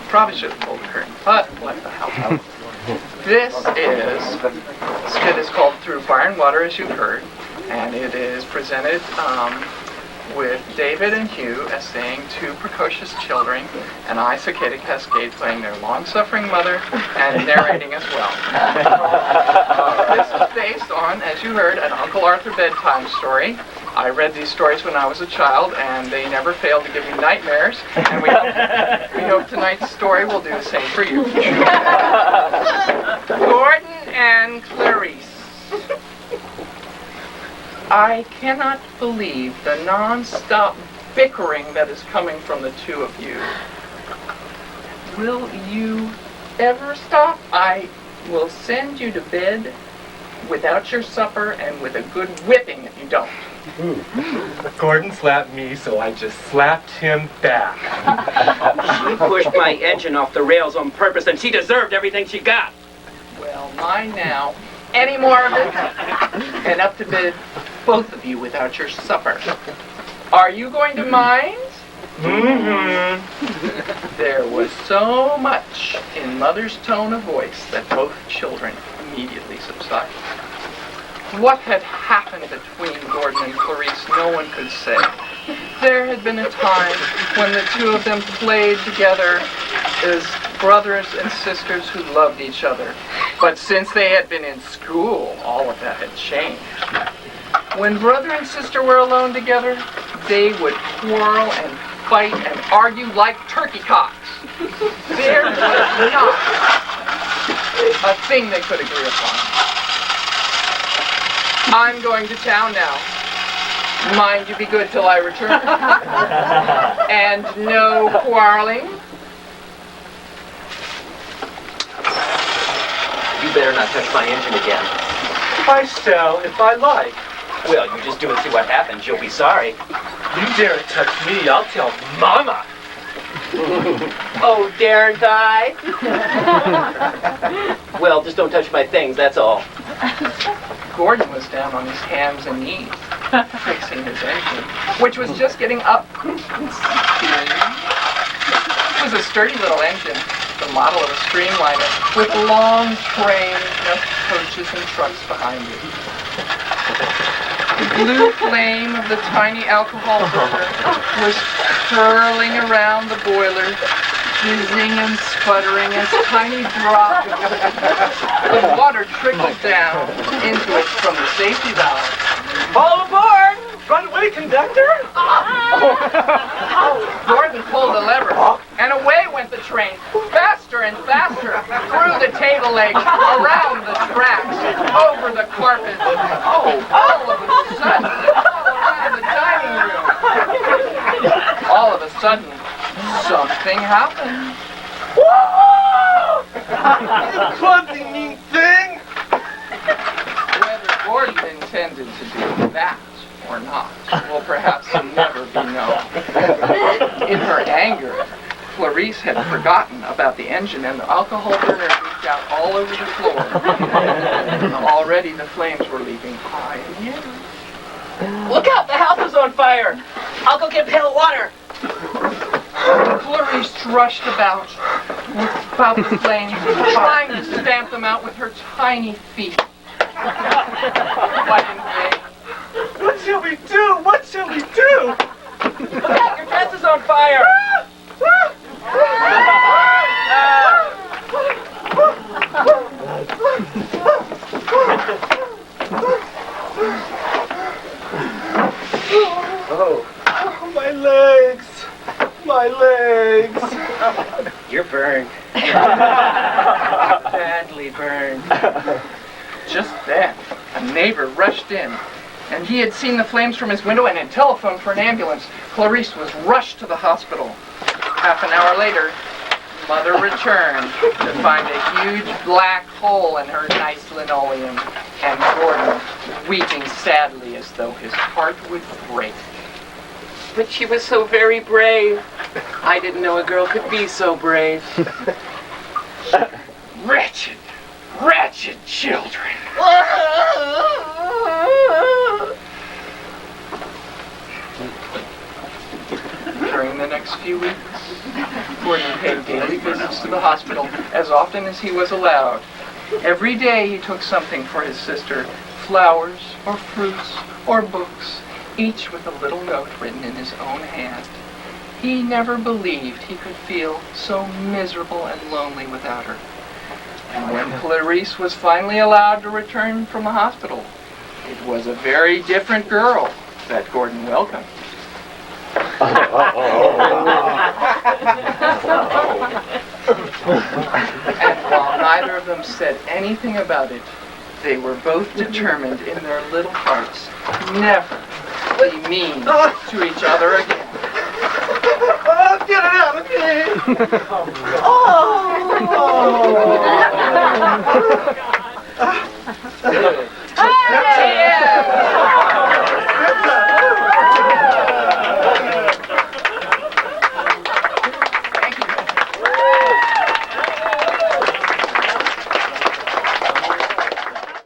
Probably should have pulled the curtain, but what the hell. This skit is called Through Fire and Water, as you've heard, and it is presented with David and Hugh as saying two precocious children, and I, Cicada Cascade, playing their long-suffering mother and narrating as well. This is based on, as you heard, an Uncle Arthur bedtime story. I read these stories when I was a child, and they never failed to give me nightmares, and we hope tonight's story will do the same for you. Gordon and Clarice. I cannot believe the non-stop bickering that is coming from the two of you. Will you ever stop? I will send you to bed without your supper and with a good whipping if you don't. Gordon slapped me, so I just slapped him back. She pushed my engine off the rails on purpose, and she deserved everything she got. Well, mine now. Any more of it? And up to bed, both of you, without your supper. Are you going to mind? Mm-hmm. There was so much in Mother's tone of voice that both children immediately subsided. What had happened between Gordon and Clarice, no one could say. There had been a time when the two of them played together as brothers and sisters who loved each other. But since they had been in school, all of that had changed. When brother and sister were alone together, they would quarrel and fight and argue like turkey cocks. There was not a thing they could agree upon. I'm going to town now. Mind you be good till I return. And no quarreling. You better not touch my engine again. I shall if I like. Well, you just do and see what happens. You'll be sorry. You dare to touch me, I'll tell Mama. Oh, daren't I? Well, just don't touch my things, that's all. Gordon was down on his hands and knees, fixing his engine, which was just getting up. It was a sturdy little engine, the model of a streamliner, with long trains of coaches and trucks behind it. The blue flame of the tiny alcohol burner was curling around the boiler, fizzing and sputtering as tiny drops of water trickled down into it from the safety valve. All aboard! Runway conductor! Gordon pulled the lever, and away went the train, faster and faster, through the table legs, around the tracks, over the carpet, all of a sudden, all around the dining room. All of a sudden, something happened. Clumsy mean thing! Whether Gordon intended to do that or not will perhaps never be known. In her anger, Clarice had forgotten about the engine, and the alcohol burner leaked out all over the floor. Already the flames were leaping high in the air. Look out, the house is on fire! I'll go get a pail of water! Clarice rushed about the flames, trying to stamp them out with her tiny feet. But in vain. What shall we do? What shall we do? Look out, your dress is on fire! Oh, my legs! My legs! You're burned. Badly burned. Just then, a neighbor rushed in, and he had seen the flames from his window and had telephoned for an ambulance. Clarice was rushed to the hospital. Half an hour later, Mother returned to find a huge black hole in her nice linoleum, and Gordon weeping sadly as though his heart would break. But she was so very brave. I didn't know a girl could be so brave. Wretched, wretched children. During the next few weeks, Gordon paid daily visits to the hospital as often as he was allowed. Every day he took something for his sister, flowers or fruits or books, each with a little note written in his own hand. He never believed he could feel so miserable and lonely without her. And when Clarice was finally allowed to return from the hospital, it was a very different girl that Gordon welcomed. And while neither of them said anything about it, they were both determined in their little hearts never to be mean to each other again. Oh, get it out of me! Oh!